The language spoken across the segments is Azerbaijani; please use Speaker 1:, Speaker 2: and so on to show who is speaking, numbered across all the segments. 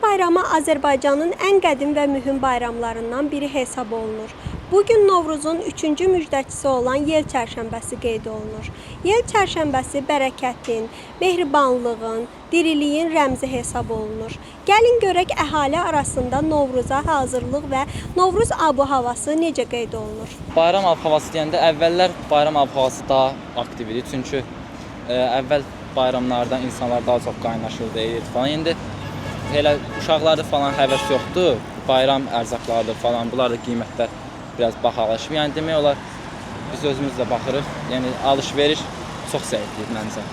Speaker 1: bayramı Azərbaycanın ən qədim və mühüm bayramlarından biri hesab olunur. Bugün Novruzun 3-cü müjdəçisi olan Yel çərşənbəsi qeyd olunur. Yel çərşənbəsi bərəkətin, mehribanlığın, diriliyin rəmzi hesab olunur. Gəlin görək əhali arasında Novruza hazırlıq və Novruz ab-havası necə qeyd olunur?
Speaker 2: Bayram ab-havası deyəndə əvvəllər bayram ab-havası daha aktiv idi. Çünki əvvəl bayramlarda insanlar daha çox qaynaşırdı, edirdi falan. İndi elə uşaqlarda falan həvəs yoxdur. Bayram ərzaqlarıdır falan. Bunlar da qiymətlər biraz bahalaşıb. Yəni demək olar biz özümüz də baxırıq. Yəni alış-veriş çox zəifdir məncə.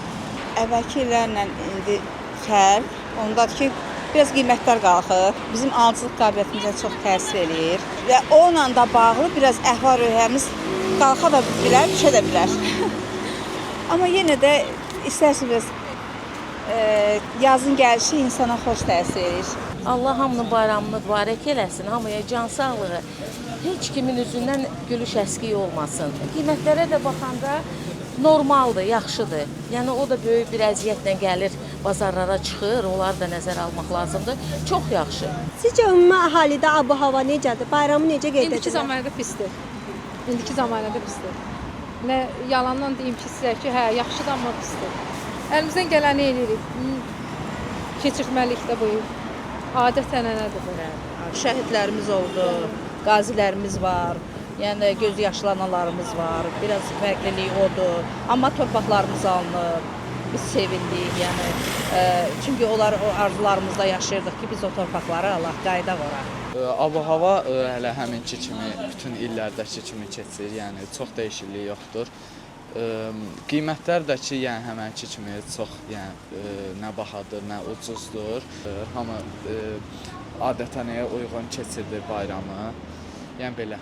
Speaker 3: Əvvəlki illərlə indi fərq ondadır ki, biraz qiymətlər qalxır. Bizim alıcılıq qabiliyyətimizə çox təsir eləyir və onunla da bağlı biraz əhval-ruhiyyəmiz qalxa da bilər, düşə də bilər. Amma yenə də istərsiniz yazın gəlişi insana xoş təsir edir.
Speaker 4: Allah hamının bayramını mübarək eləsin, hamıya can sağlığı, heç kimin üzündən gülüş əskik olmasın. Qiymətlərə də baxanda normaldır, yaxşıdır. Yəni o da böyük bir əziyyətlə gəlir, bazarlara çıxır, onları da nəzərə almaq lazımdır. Çox yaxşı.
Speaker 1: Sizcə ümumi əhalidə ab-hava necədir? Bayramı necə qeyd edirlər?
Speaker 5: İndiki zamanədə pisdir. İndiki zamanədə pisdir. Nə yalandan deyim ki, sizə ki, hə, yaxşıdır, amma pisdir. Əlimizdən gələni eləyirik. Keçirtməlikdə bu. Adət-ənənədir bu.
Speaker 6: Şəhidlərimiz oldu, qazilərimiz var, yəni göz yaşlı analarımız var, biraz fərqlilik odur. Amma torpaqlarımız alınıb, biz sevindik, yəni çünki onlar o arzularımızda yaşayırdıq ki, biz o torpaqları Allah qayıdaq ora.
Speaker 7: Ab-hava hələ həminki kimi bütün illərdəki kimi keçir, yəni çox dəyişiklik yoxdur. Qiymətlər də ki, yəni həmənki kimi çox, yəni nə bahadır, nə ucuzdur. Hamı adət-ənənəyə uyğun keçirdir bayramı. Yəni belə.